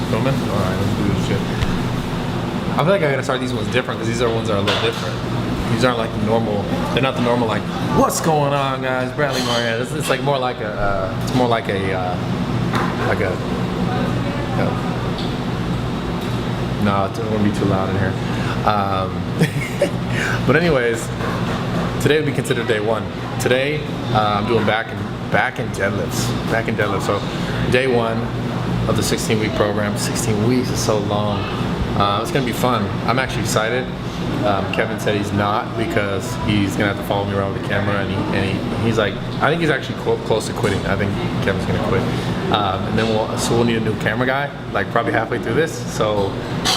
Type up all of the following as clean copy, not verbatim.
Filming? Alright, let's do this shit. I feel like I gotta start these ones different because these are ones that are a little different. These aren't like the normal, they're not the normal like, what's going on guys, Bradley Moran. It's like more like a, it's more like a, no, it wouldn't be too loud in here. But anyways, today would be considered day one. Today, I'm doing back and deadlifts. So day one of the 16-week program. 16 weeks is so long. It's gonna be fun. I'm actually excited. Kevin said he's not because he's gonna have to follow me around with the camera, and he's like, I think he's actually close to quitting. I think Kevin's gonna quit, and then we'll need a new camera guy, like probably halfway through this. So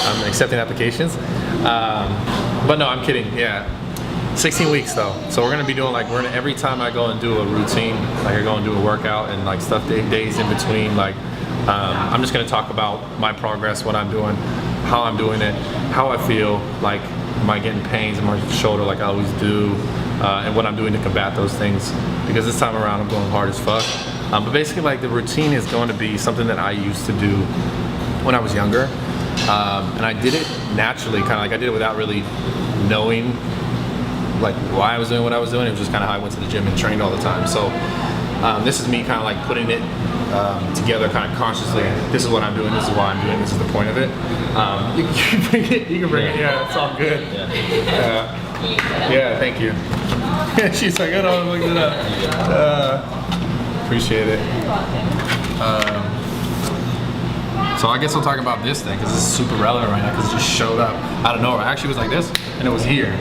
I'm accepting applications, but no, I'm kidding. Yeah, 16 weeks though. So we're gonna be doing like every time I go and do a routine, like I go and do a workout and like stuff days in between, like I'm just gonna talk about my progress, what I'm doing, how I'm doing it, how I feel, like am I getting pains in my shoulder like I always do, and what I'm doing to combat those things, because this time around I'm going hard as fuck. But basically like the routine is going to be something that I used to do when I was younger, and I did it naturally, kind of like I did it without really knowing like why I was doing what I was doing. It was just kind of how I went to the gym and trained all the time. So this is me kind of like putting it together kind of consciously. This is what I'm doing, this is why I'm doing, this is the point of it. You can bring it, yeah, it's all good. Yeah, thank you. She's like, I don't look it up. Appreciate it. So I guess we'll talk about this thing, because this is super relevant right now, because it just showed up out of nowhere. I actually was like this, and it was here.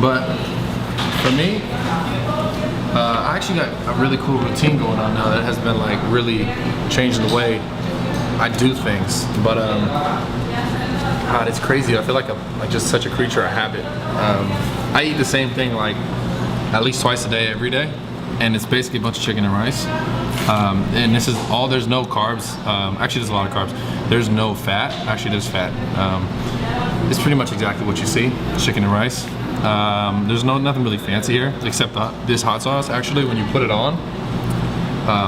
But for me, I actually got a really cool routine going on now that has been like really changing the way I do things. But God, it's crazy. I feel like I'm like just such a creature of habit. I eat the same thing like at least twice a day, every day, and it's basically a bunch of chicken and rice. And this is all. There's no carbs. Actually, there's a lot of carbs. There's no fat. Actually, there's fat. It's pretty much exactly what you see: chicken and rice. There's nothing really fancy here except this hot sauce. Actually, when you put it on,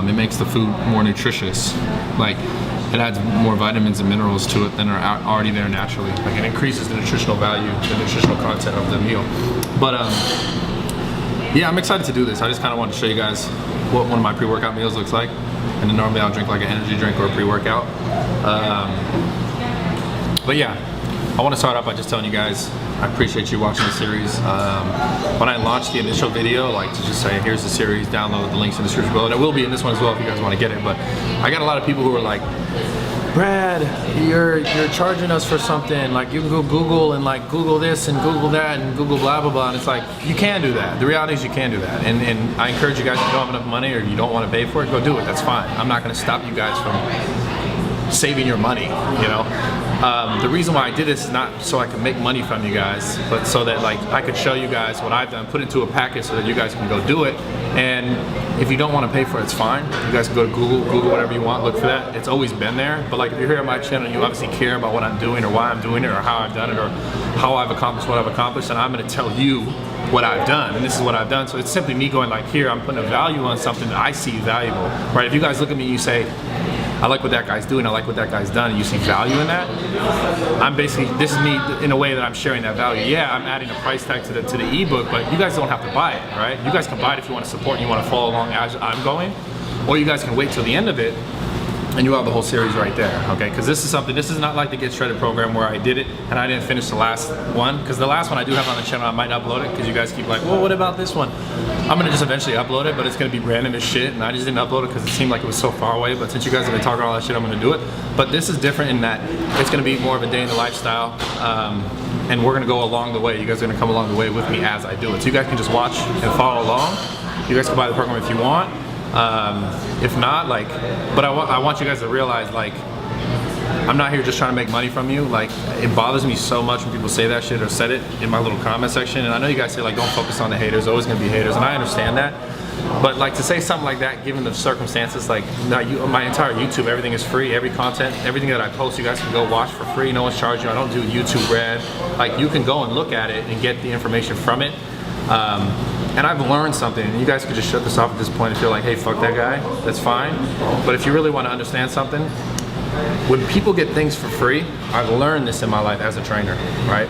it makes the food more nutritious. Like it adds more vitamins and minerals to it than are already there naturally. Like it increases the nutritional value, the nutritional content of the meal. But yeah, I'm excited to do this. I just kind of wanted to show you guys what one of my pre-workout meals looks like. And then normally I'll drink like an energy drink or a pre-workout. But yeah, I want to start off by just telling you guys I appreciate you watching the series. When I launched the initial video, like to just say, here's the series, download the links in the description below, and it will be in this one as well if you guys want to get it. But I got a lot of people who are like, Brad, you're charging us for something. Like you can go Google and like Google this and Google that and Google blah blah blah. And it's like you can do that. The reality is you can do that. And I encourage you guys, if you don't have enough money or you don't want to pay for it, go do it. That's fine. I'm not going to stop you guys from saving your money. You know. The reason why I did this is not so I can make money from you guys, but so that like I could show you guys what I've done, put it into a package so that you guys can go do it. And if you don't want to pay for it, it's fine. You guys can go to Google whatever you want, look for that. It's always been there. But like if you're here on my channel and you obviously care about what I'm doing or why I'm doing it or how I've done it or how I've accomplished what I've accomplished, then I'm going to tell you what I've done, and this is what I've done. So it's simply me going like, here, I'm putting a value on something that I see valuable, right? If you guys look at me and you say, I like what that guy's doing, I like what that guy's done, and you see value in that, I'm basically, this is me in a way that I'm sharing that value. Yeah, I'm adding a price tag to the ebook, but you guys don't have to buy it, right? You guys can buy it if you want to support and you want to follow along as I'm going, or you guys can wait till the end of it and you have the whole series right there, okay? Because this is something, this is not like the Get Shredded program where I did it and I didn't finish the last one, because the last one I do have on the channel, I might upload it, because you guys keep like, well, what about this one? I'm gonna just eventually upload it, but it's gonna be random as shit, and I just didn't upload it because it seemed like it was so far away, but since you guys have been talking all that shit, I'm gonna do it. But this is different in that it's gonna be more of a day in the lifestyle, and we're gonna go along the way. You guys are gonna come along the way with me as I do it. So you guys can just watch and follow along. You guys can buy the program if you want. If not, like, but I want you guys to realize, like, I'm not here just trying to make money from you. Like, it bothers me so much when people say that shit or said it in my little comment section. And I know you guys say like, don't focus on the haters. There's always gonna be haters, and I understand that. But like to say something like that, given the circumstances, like my entire YouTube, everything is free. Every content, everything that I post, you guys can go watch for free. No one's charging you. I don't do YouTube Red. Like you can go and look at it and get the information from it. And I've learned something, and you guys could just shut this off at this point and feel like, hey, fuck that guy, that's fine. But if you really want to understand something, when people get things for free, I've learned this in my life as a trainer, right?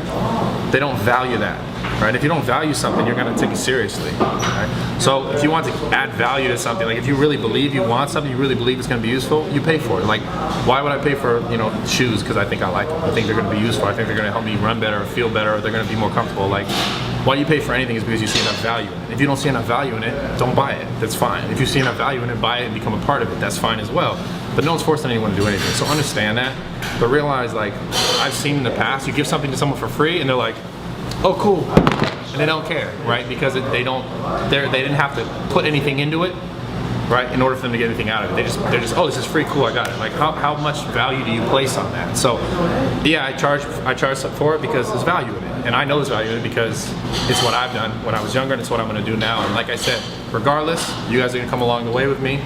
They don't value that, right? If you don't value something, you're gonna take it seriously, right? So if you want to add value to something, like if you really believe you want something, you really believe it's gonna be useful, you pay for it. Like, why would I pay for, you know, shoes? Because I think I like them. I think they're gonna be useful. I think they're gonna help me run better, or feel better, or they're gonna be more comfortable. Like, why you pay for anything is because you see enough value in it. If you don't see enough value in it, don't buy it. That's fine. If you see enough value in it, buy it and become a part of it. That's fine as well. But no one's forcing anyone to do anything. So understand that. But realize, like, I've seen in the past, you give something to someone for free and they're like, oh, cool. And they don't care, right? Because they didn't have to put anything into it, right, in order for them to get anything out of it. They're just, oh, this is free, cool, I got it. Like, how much value do you place on that? So, yeah, I charge for it because there's value in it. And I know there's value in it because it's what I've done when I was younger, and it's what I'm gonna do now. And like I said, regardless, you guys are gonna come along the way with me.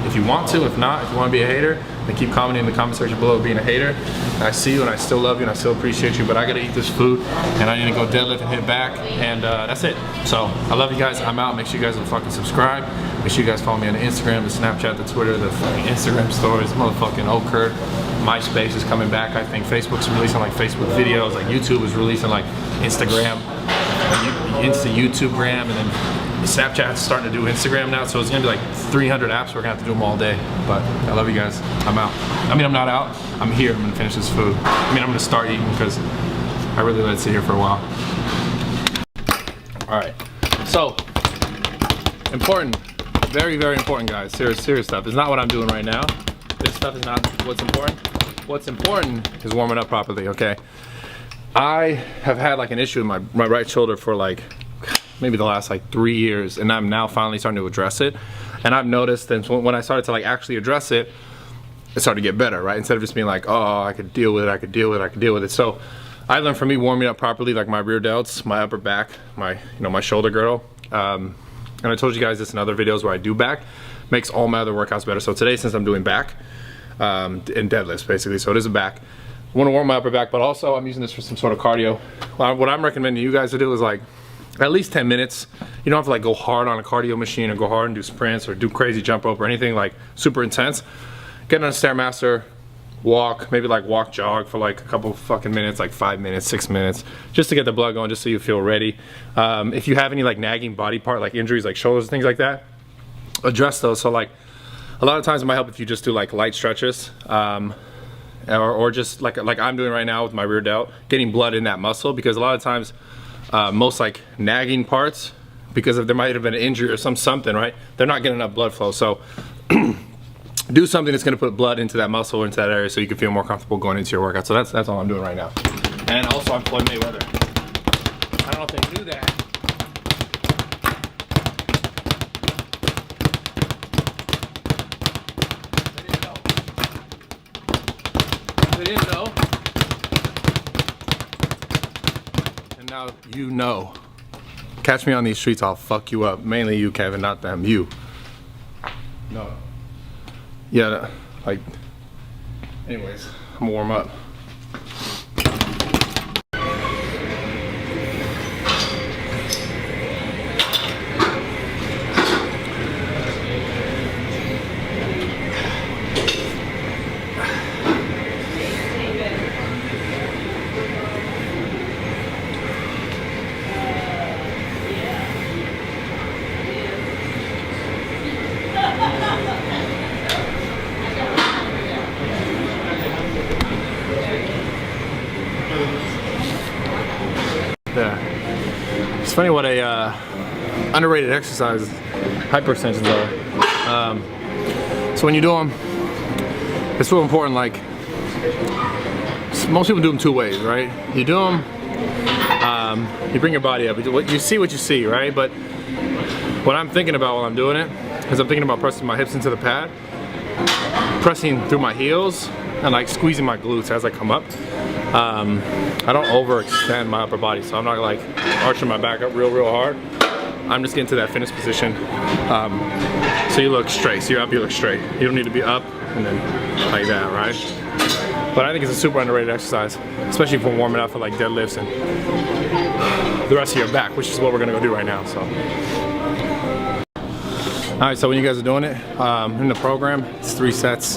If you want to, if not, if you wanna be a hater, then keep commenting in the comment section below being a hater. I see you and I still love you and I still appreciate you, but I gotta eat this food and I need to go deadlift and hit back, and that's it. So I love you guys, I'm out. Make sure you guys will fucking subscribe. Make sure you guys follow me on the Instagram, the Snapchat, the Twitter, the fucking Instagram stories, motherfucking Okur. MySpace is coming back, I think. Facebook's releasing like Facebook videos, like YouTube is releasing like Instagram, YouTubegram, and then Snapchat's starting to do Instagram now, so it's gonna be like 300 apps. We're gonna have to do them all day. But I love you guys. I'm out. I mean, I'm not out. I'm here. I'm gonna finish this food. I mean, I'm gonna start eating because I really let it sit here for a while. All right. So important, very, very important, guys. Serious stuff. It's not what I'm doing right now. This stuff is not what's important. What's important is warming up properly. Okay. I have had like an issue in my right shoulder for like maybe the last like 3 years, and I'm now finally starting to address it. And I've noticed that when I started to like actually address it, it started to get better, right? Instead of just being like, oh, I could deal with it, I could deal with it, I could deal with it. So I learned from me warming up properly, like my rear delts, my upper back, my my shoulder girdle. And I told you guys this in other videos where I do back, makes all my other workouts better. So today, since I'm doing back and deadlifts basically, so it is a back. I want to warm my upper back, but also I'm using this for some sort of cardio. What I'm recommending you guys to do is like at least 10 minutes. You don't have to like go hard on a cardio machine or go hard and do sprints or do crazy jump rope or anything like super intense. Get on a Stairmaster, walk, maybe like walk jog for like a couple fucking minutes, like 5 minutes, 6 minutes, just to get the blood going, just so you feel ready. If you have any like nagging body part like injuries like shoulders and things like that, address those. So like a lot of times it might help if you just do like light stretches, or just like I'm doing right now with my rear delt, getting blood in that muscle, because a lot of times most like nagging parts, because if there might have been an injury or something, right, they're not getting enough blood flow. So do something that's going to put blood into that muscle or into that area so you can feel more comfortable going into your workout. So that's all I'm doing right now. And also I'm Floyd Mayweather. I don't know if they knew that. They didn't know. And now you know. Catch me on these streets, I'll fuck you up. Mainly you, Kevin, not them. You. No. Yeah, like, anyways, I'm gonna warm up. Yeah. It's funny what a underrated exercise hyperextensions are. So when you do them, it's real important. Like, most people do them two ways, right? You do them, you bring your body up. You see what you see, right? But what I'm thinking about while I'm doing it is I'm thinking about pressing my hips into the pad, pressing through my heels, and like squeezing my glutes as I come up. I don't overextend my upper body, so I'm not like arching my back up real hard. I'm just getting to that finish position. So you look straight. So you're up, you look straight. You don't need to be up and then like that, right? But I think it's a super underrated exercise, especially for warming up for like deadlifts and the rest of your back, which is what we're gonna go do right now. So. All right, so when you guys are doing it, in the program, it's 3 sets,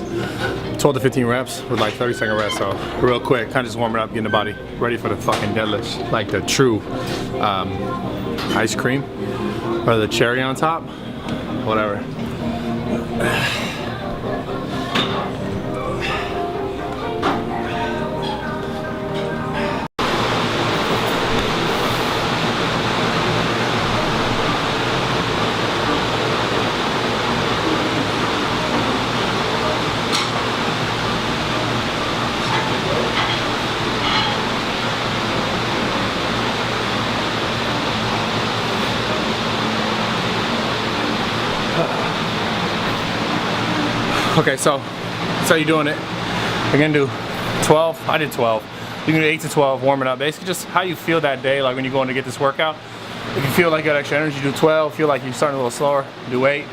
12 to 15 reps with like 30-second rest. So real quick, kind of just warming up, getting the body ready for the fucking deadlift, like the true ice cream or the cherry on top, whatever. Okay, so that's how you're doing it. You're gonna do 12, I did 12. You can do 8 to 12, warming up. Basically just how you feel that day, like when you're going to get this workout. If you feel like you got extra energy, do 12. Feel like you're starting a little slower, do 8.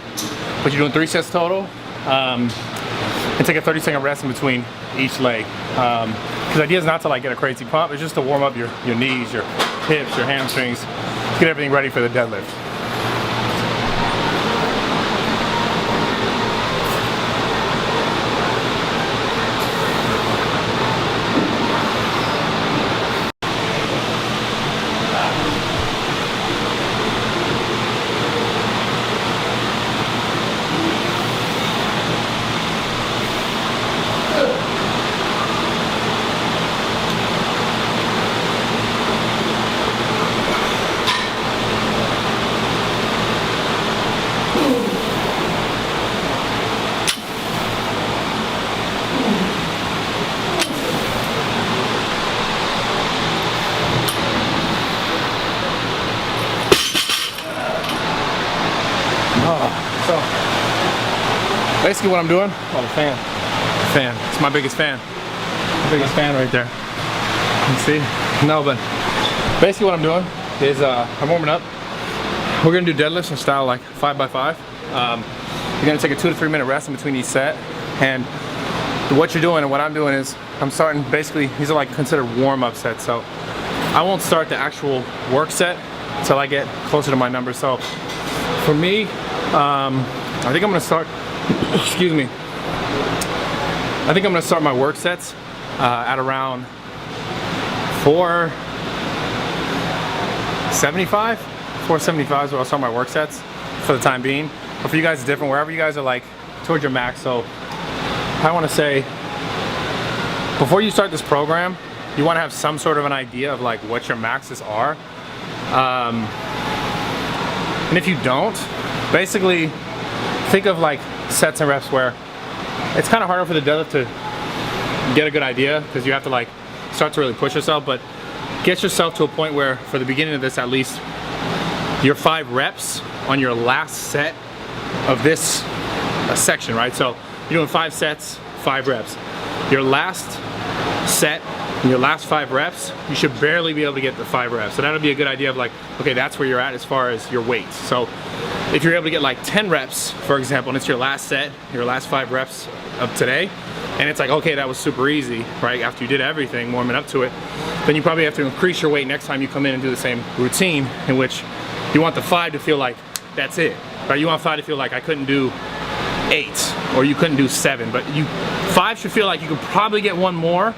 But you're doing 3 sets total. And take a 30-second rest in between each leg. Because the idea is not to like get a crazy pump, it's just to warm up your knees, your hips, your hamstrings, get everything ready for the deadlift. So basically what I'm doing, oh, the fan, it's my biggest fan, right there. You see? No, but basically what I'm doing is I'm warming up. We're gonna do deadlifts in style like 5x5. You're gonna take a 2 to 3 minute rest in between each set, and what you're doing and what I'm doing is I'm starting, basically these are like considered warm-up sets, so I won't start the actual work set until I get closer to my number. So for me, I think I'm gonna start, excuse me, I think I'm gonna start my work sets at around 475. 475 is where I'll start my work sets for the time being. But for you guys, it's different. Wherever you guys are like towards your max. So I want to say, before you start this program, you want to have some sort of an idea of like what your maxes are. And if you don't, basically think of like sets and reps where it's kind of harder for the deadlift to get a good idea because you have to like start to really push yourself, but get yourself to a point where for the beginning of this at least, your 5 reps on your last set of this section, right? So you're doing 5 sets, 5 reps. Your last set, your last 5 reps, you should barely be able to get the 5 reps. So that'll be a good idea of like, okay, that's where you're at as far as your weight. So if you're able to get like 10 reps, for example, and it's your last set, your last 5 reps of today, and it's like, okay, that was super easy, right? After you did everything, warming up to it, then you probably have to increase your weight next time you come in and do the same routine, in which you want the 5 to feel like that's it, right? You want 5 to feel like I couldn't do 8 or you couldn't do 7, but 5 should feel like you could probably get 1 more.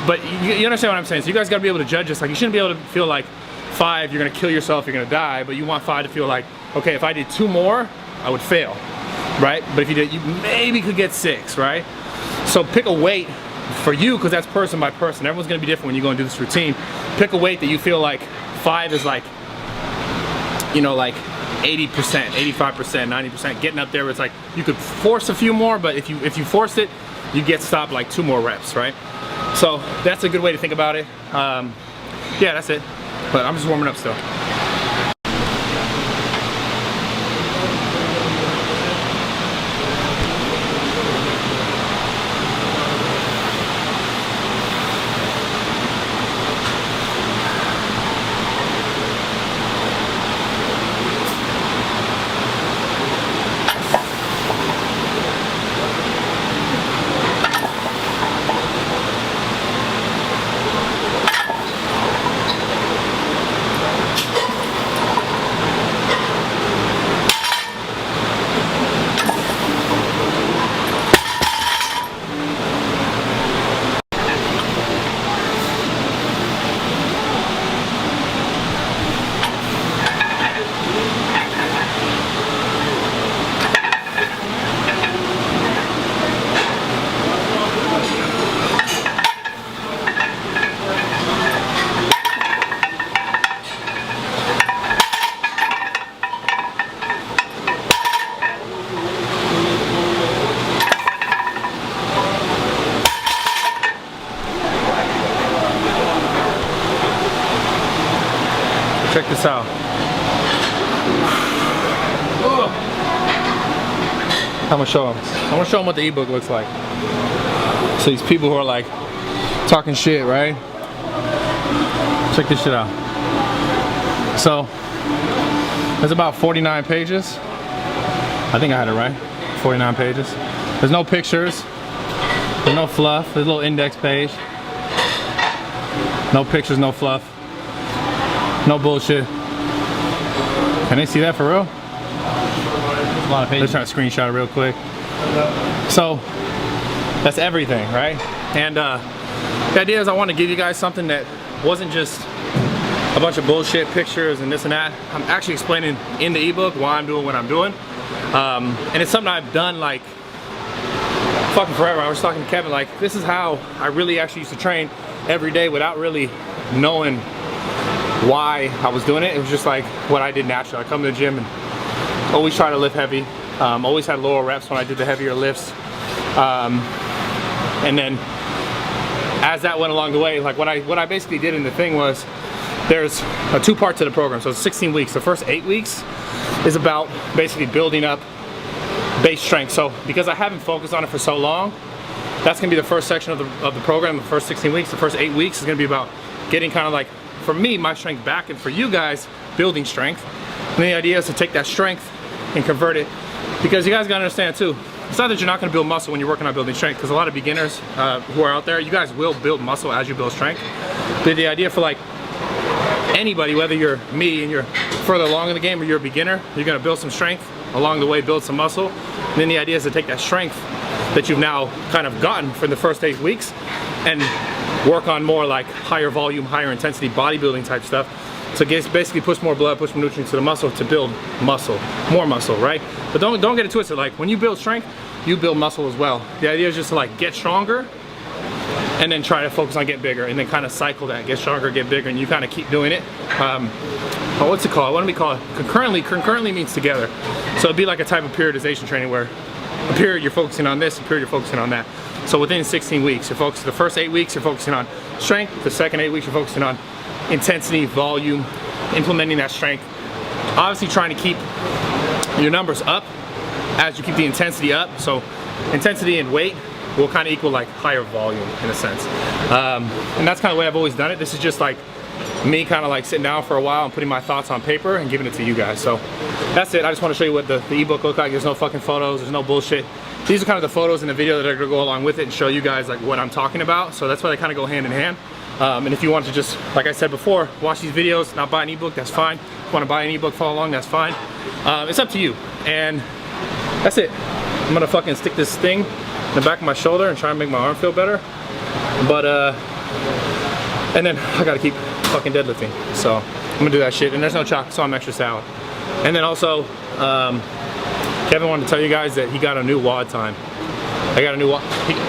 But you understand what I'm saying? So you guys gotta be able to judge this. Like, you shouldn't be able to feel like 5, you're gonna kill yourself, you're gonna die, but you want 5 to feel like, okay, if I did 2 more, I would fail, right? But if you did, you maybe could get 6, right? So pick a weight for you, because that's person by person. Everyone's gonna be different when you go and do this routine. Pick a weight that you feel like 5 is like, you know, like 80%, 85%, 90%, getting up there where it's like you could force a few more, but if you forced it, you get stopped like 2 more reps, right? So that's a good way to think about it. Yeah, that's it. But I'm just warming up still. Check this out. I'm gonna show them. I wanna show them what the ebook looks like. So these people who are like talking shit, right? Check this shit out. So there's about 49 pages. I think I had it right. 49 pages. There's no pictures. There's no fluff. There's a little index page. No pictures, no fluff. No bullshit. Can they see that for real? A lot of pages. Let's try to screenshot it real quick. So that's everything, right? And the idea is I want to give you guys something that wasn't just a bunch of bullshit pictures and this and that. I'm actually explaining in the ebook why I'm doing what I'm doing. And it's something I've done like fucking forever. I was talking to Kevin, like, this is how I really actually used to train every day without really knowing why I was doing it. It was just like what I did naturally. I come to the gym and always try to lift heavy. Always had lower reps when I did the heavier lifts. And then as that went along the way, like what I basically did in the thing was, there's a 2 parts to the program. So it's 16 weeks. The first 8 weeks is about basically building up base strength. So because I haven't focused on it for so long, that's gonna be the first section of the program, the first 16 weeks. The first 8 weeks is gonna be about getting kind of like, for me, my strength back, and for you guys, building strength. And the idea is to take that strength and convert it, because you guys gotta understand too, it's not that you're not gonna build muscle when you're working on building strength, because a lot of beginners who are out there, you guys will build muscle as you build strength. But the idea for like anybody, whether you're me and you're further along in the game or you're a beginner, you're gonna build some strength along the way, build some muscle. And then the idea is to take that strength that you've now kind of gotten for the first 8 weeks and work on more like higher volume, higher intensity bodybuilding type stuff. So basically push more blood, push more nutrients to the muscle to build muscle, more muscle, right? But don't get it twisted. Like when you build strength, you build muscle as well. The idea is just to like get stronger and then try to focus on getting bigger, and then kind of cycle that, get stronger, get bigger, and you kind of keep doing it. What's it called? What do we call it? Concurrently. Concurrently means together. So it'd be like a type of periodization training where a period you're focusing on this, a period you're focusing on that. So within 16 weeks, you're focusing, the first 8 weeks you're focusing on strength, the second 8 weeks you're focusing on intensity, volume, implementing that strength. Obviously trying to keep your numbers up as you keep the intensity up. So intensity and weight will kind of equal like higher volume in a sense. And that's kind of the way I've always done it. This is just like me kind of like sitting down for a while and putting my thoughts on paper and giving it to you guys. So that's it. I just want to show you what the ebook looks like. There's no fucking photos, there's no bullshit. These are kind of the photos in the video that are gonna go along with it and show you guys like what I'm talking about. So that's why they kind of go hand in hand. And if you want to just, like I said before, watch these videos, not buy an ebook, that's fine. If you want to buy an ebook, follow along, that's fine. It's up to you. And that's it. I'm gonna fucking stick this thing in the back of my shoulder and try and make my arm feel better. But and then I gotta keep fucking deadlifting. So I'm gonna do that shit. And there's no chocolate, so I'm extra salad. And then also, Kevin wanted to tell you guys that he got a new WOD time. I got a new WOD.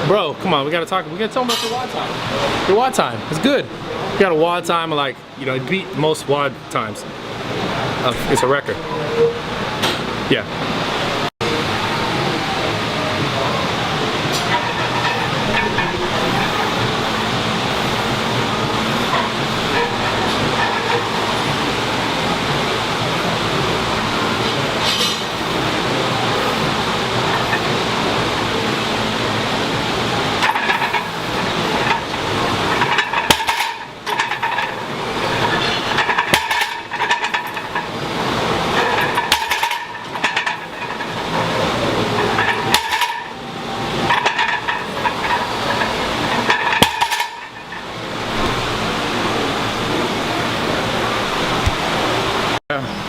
Bro, come on, we gotta talk. We gotta tell him about your WOD time. Your WOD time, it's good. You got a WOD time of like, you know, beat most WOD times. It's a record. Yeah.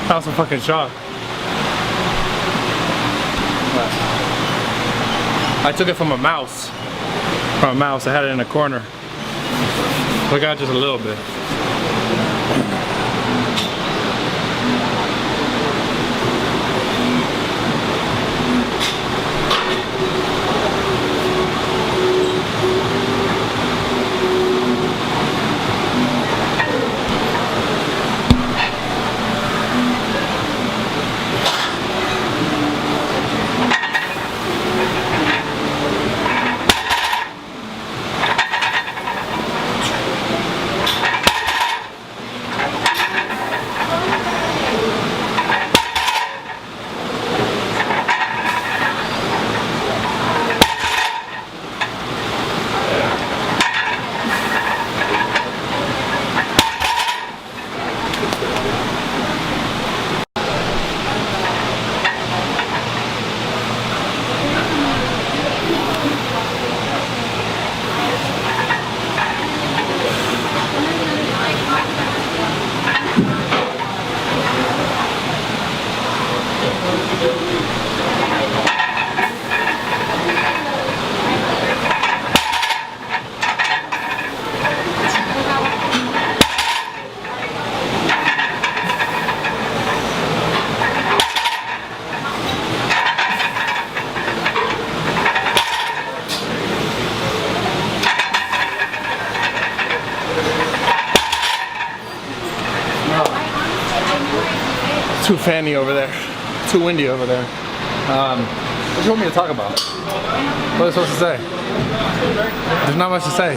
That was a fucking shot. I took it from a mouse. I had it in a corner. Look out just a little bit. Too fanny over there. Too windy over there. What do you want me to talk about? What am I supposed to say? There's not much to say.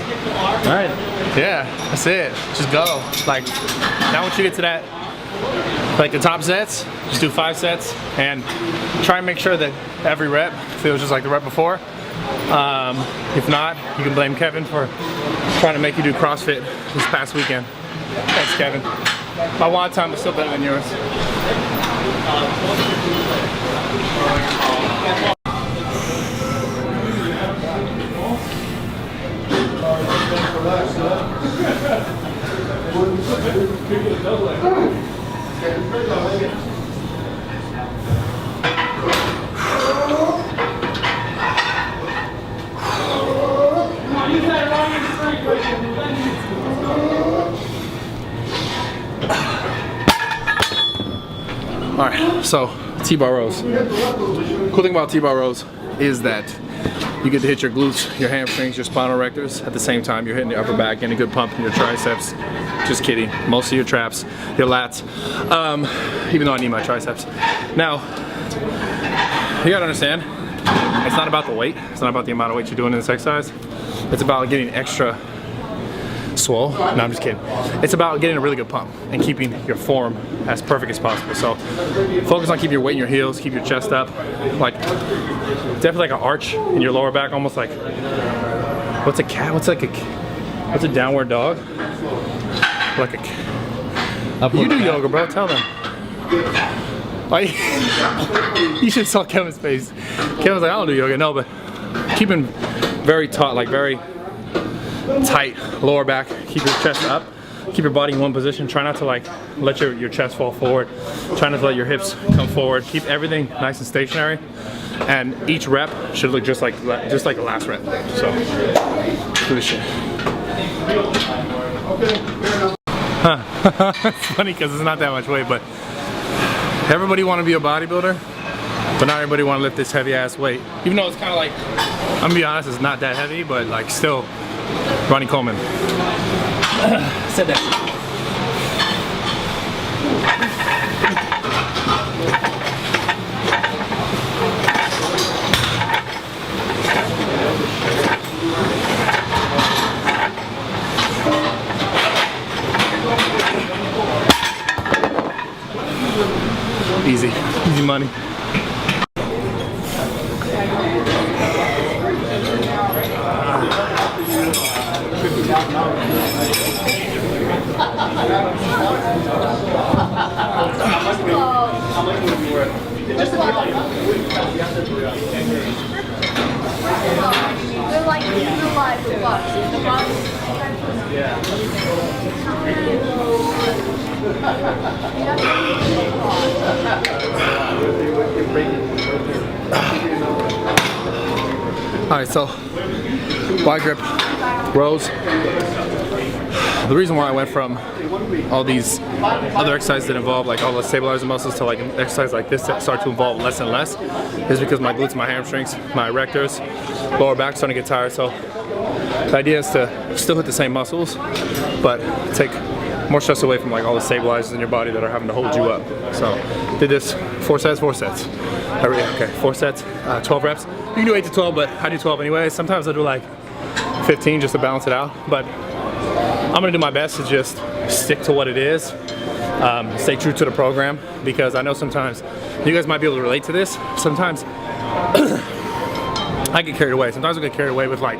Alright. Yeah, that's it. Just go. Like, now once you get to that, like the top sets, just do 5 sets and try and make sure that every rep feels just like the rep before. If not, you can blame Kevin for trying to make you do CrossFit this past weekend. Thanks, Kevin. My WOD time was still better than yours. Alright, so T-bar rows. Cool thing about T-bar rows is that you get to hit your glutes, your hamstrings, your spinal erectors. At the same time, you're hitting your upper back, getting a good pump in your triceps. Just kidding. Most of your traps, your lats. Even though I need my triceps. Now, you gotta understand, it's not about the weight. It's not about the amount of weight you're doing in this exercise. It's about getting extra swole. No, I'm just kidding. It's about getting a really good pump and keeping your form as perfect as possible. So focus on keeping your weight in your heels, keep your chest up. Like, definitely like an arch in your lower back, almost like, what's a cat? What's a downward dog? Like a, you do yoga, bro, tell them. Like, you should saw Kevin's face. Kevin's like, I don't do yoga, no, but keeping very taut, like very tight lower back, keep your chest up, keep your body in one position, try not to like let your chest fall forward, try not to let your hips come forward, keep everything nice and stationary, and each rep should look just like the last rep. So do this shit. It's funny because it's not that much weight, but everybody want to be a bodybuilder, but not everybody want to lift this heavy ass weight. Even though it's kind of like, I'm gonna be honest, it's not that heavy, but like still, Ronnie Coleman said that. Easy money. Alright, so wide grip rows. The reason why I went from all these other exercises that involve like all the stabilizer muscles to like an exercise like this that start to involve less and less is because my glutes, my hamstrings, my erectors, lower back starting to get tired. So the idea is to still hit the same muscles, but take more stress away from like all the stabilizers in your body that are having to hold you up. So did this 4 sets. Okay, 4 sets, 12 reps. You can do 8 to 12, but I do 12 anyway. Sometimes I do like 15 just to balance it out, but I'm gonna do my best to just stick to what it is, stay true to the program, because I know sometimes you guys might be able to relate to this. Sometimes I get carried away. Sometimes I get carried away with like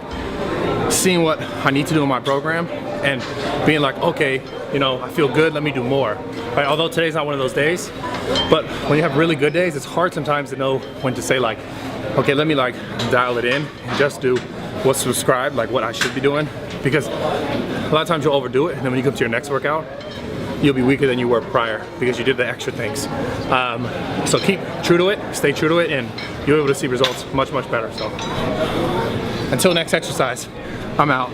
seeing what I need to do in my program and being like, okay, you know, I feel good, let me do more. Right? Although today's not one of those days, but when you have really good days, it's hard sometimes to know when to say like, okay, let me like dial it in and just do what's prescribed, like what I should be doing. Because a lot of times you'll overdo it, and then when you come to your next workout, you'll be weaker than you were prior because you did the extra things. So keep true to it, stay true to it, and you'll be able to see results much, much better. So until next exercise, I'm out.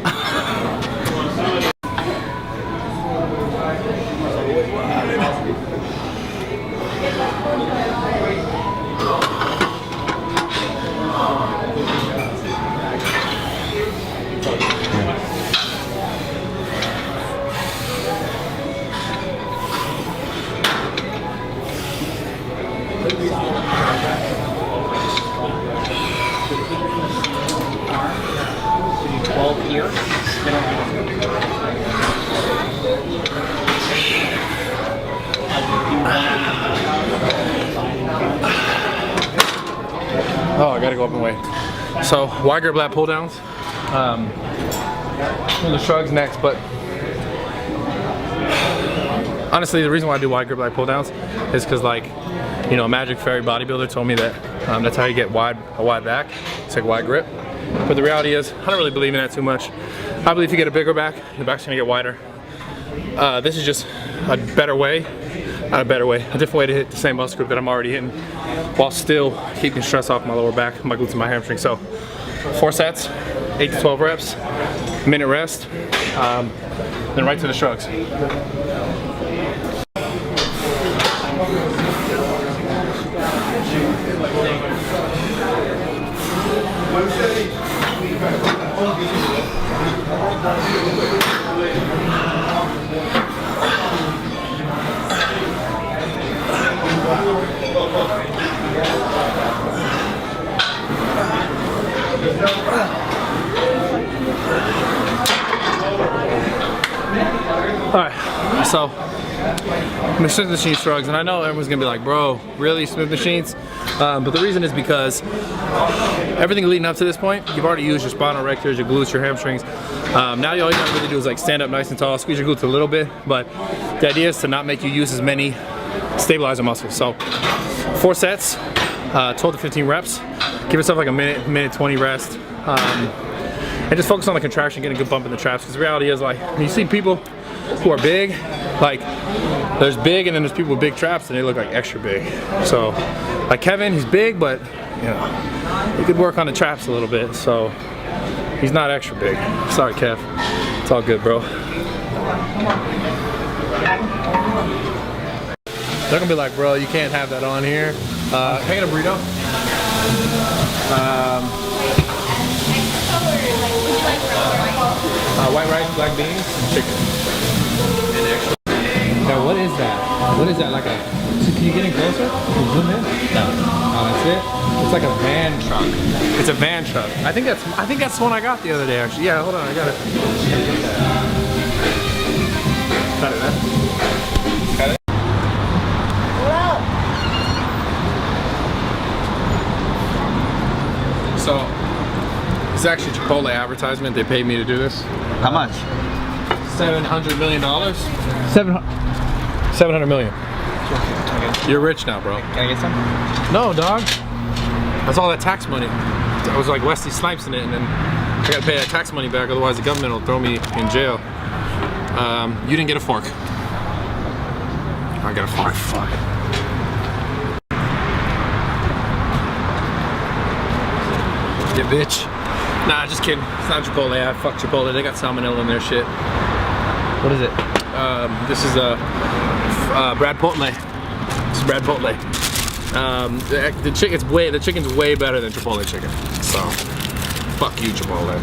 Oh, I gotta go up and wait. So, wide grip lat pull downs. The shrugs next, but honestly, the reason why I do wide grip lat pull downs is because, like, you know, a Magic Fairy bodybuilder told me that that's how you get a wide back. It's like wide grip. But the reality is, I don't really believe in that too much. I believe if you get a bigger back, your back's gonna get wider. This is just a better way. Not a better way, a different way to hit the same muscle group that I'm already hitting while still keeping stress off my lower back, my glutes and my hamstring. So 4 sets, 8 to 12 reps, minute rest, then right to the shrugs. Alright, so Smith machine shrugs, and I know everyone's gonna be like, bro, really, Smith machines? But the reason is because everything leading up to this point, you've already used your spinal erectors, your glutes, your hamstrings. Now all you gotta really do is like stand up nice and tall, squeeze your glutes a little bit, but the idea is to not make you use as many stabilizer muscles. So 4 sets, 12 to 15 reps. Give yourself like a minute 20 rest. And just focus on the contraction, getting a good bump in the traps. Because the reality is, like, when you see people who are big, like, there's big and then there's people with big traps and they look like extra big. So, like Kevin, he's big, but, you know, he could work on the traps a little bit. So, he's not extra big. Sorry, Kev. It's all good, bro. They're gonna be like, bro, you can't have that on here. Can I get a burrito? White rice, black beans, chicken. Now, what is that? What is that? Like a? Can you get in closer? Can you zoom in? No. Oh, that's it. It's like a van truck. It's a van truck. I think that's the one I got the other day. Actually, yeah. Hold on, I got it. Got it, man. Got it. So, it's actually Chipotle advertisement. They paid me to do this. How much? $700 million. 700 million. You're rich now, bro. Can I get some? No, dog. That's all that tax money. I was like Wesley Snipes in it, and then I gotta pay that tax money back. Otherwise, the government will throw me in jail. You didn't get a fork. I got a fork. Fuck. Yeah, bitch. Nah, just kidding. It's not Chipotle. I fuck Chipotle. They got salmonella in their shit. What is it? This is Brad Potle. This is Brad Potle. The chicken's way better than Chipotle chicken. So, fuck you, Chipotle,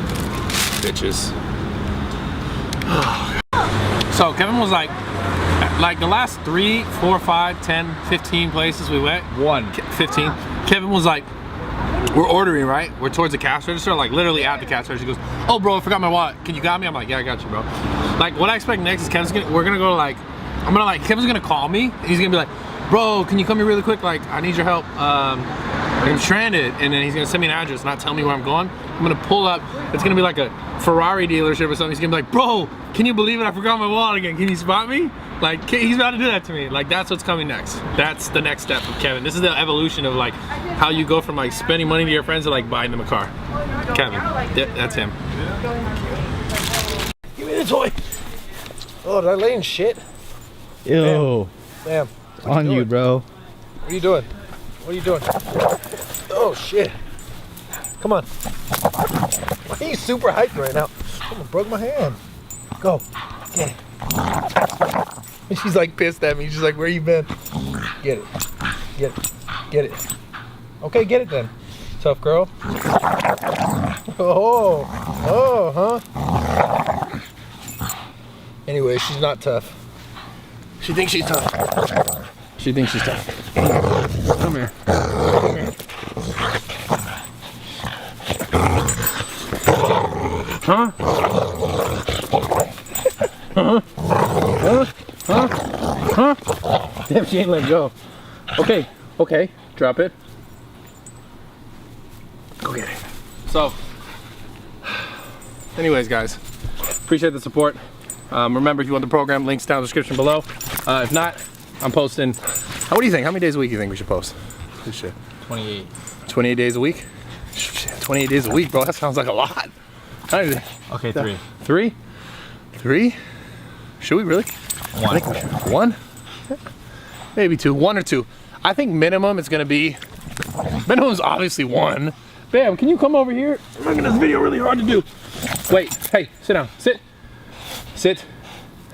bitches. So Kevin was like the last 3, 4, 5, 10, 15 places we went. 15. Kevin was like, we're ordering, right? We're towards the cash register, like literally at the cash register. He goes, oh bro, I forgot my wallet. Can you got me? I'm like, yeah, I got you, bro. Like what I expect next is Kevin's gonna call me and he's gonna be like, bro, can you come here really quick? Like, I need your help. I'm stranded. And then he's gonna send me an address, not tell me where I'm going. I'm gonna pull up. It's gonna be like a Ferrari dealership or something. He's gonna be like, bro, can you believe it? I forgot my wallet again. Can you spot me? Like, he's about to do that to me. Like, that's what's coming next. That's the next step of Kevin. This is the evolution of like how you go from like spending money to your friends to like buying them a car. Kevin, yeah, that's him. Give me the toy. Oh, did I lay in shit? Ew. Damn. On you, bro. What are you doing? What are you doing? Oh shit. Come on. Why are you super hyped right now? Come on, broke my hand. Go. Get it. And she's like pissed at me. She's like, where you been? Get it. Get it. Get it. Okay, get it then. Tough girl. Oh. Oh, huh? Anyway, she's not tough. She thinks she's tough. She thinks she's tough. Come here. Come here. Huh? Huh? Damn, she ain't let go. Okay, okay, drop it. Go get it. So, anyways, guys, appreciate the support. Remember, if you want the program, links down in the description below. If not, I'm posting. What do you think? How many days a week do you think we should post? This shit. 28. 28 days a week? Shit, 28 days a week, bro. That sounds like a lot. Okay, 3. 3? 3? Should we really? 1. I think we should. 1? Maybe 2. 1 or 2. I think minimum is gonna be. Minimum's obviously 1. Bam, can you come over here? I'm making this video really hard to do. Wait, hey, sit down. Sit. Sit.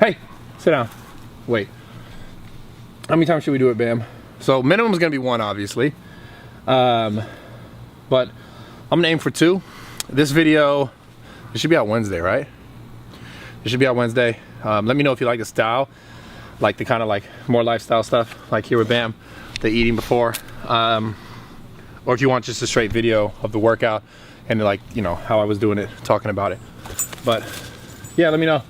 Hey, sit down. Wait. How many times should we do it, Bam? So minimum is gonna be 1, obviously. But I'm gonna aim for 2. This video, it should be out Wednesday, right? It should be out Wednesday. Let me know if you like the style, like the kind of like more lifestyle stuff, like here with Bam, the eating before, or if you want just a straight video of the workout and like, you know, how I was doing it, talking about it. But yeah, let me know.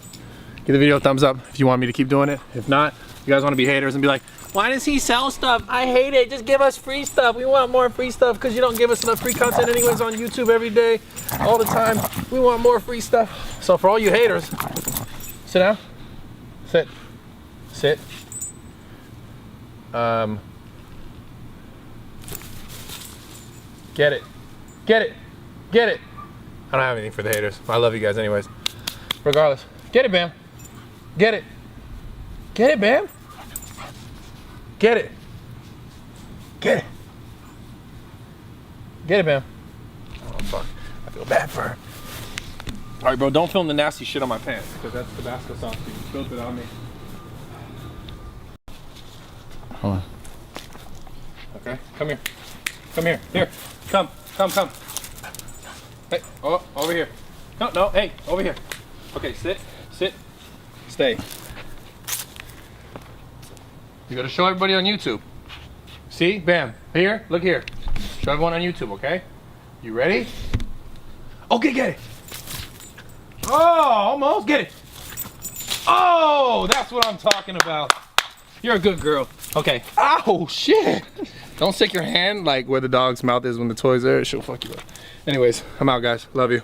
Give the video a thumbs up if you want me to keep doing it. If not, you guys want to be haters and be like, why does he sell stuff? I hate it. Just give us free stuff. We want more free stuff because you don't give us enough free content anyways on YouTube every day, all the time. We want more free stuff. So for all you haters, sit down. Sit. Sit. Get it. Get it. Get it. I don't have anything for the haters. I love you guys anyways. Regardless. Get it, Bam. Get it. Get it, Bam. Get it. Get it. Get it, Bam. Oh, fuck. I feel bad for her. All right, bro, don't film the nasty shit on my pants because that's Tabasco sauce. You spilled it on me. Hold on. Okay, come here. Come here. Here. Come. Come, come. Hey, oh, over here. No, no, hey, over here. Okay, sit, sit, stay. You gotta show everybody on YouTube. See? Bam. Here, look here. Show everyone on YouTube, okay? You ready? Okay, get it. Oh, almost. Get it. Oh, that's what I'm talking about. You're a good girl. Okay. Ow, shit. Don't stick your hand like where the dog's mouth is when the toy's there. She'll fuck you up. Anyways, I'm out, guys. Love you.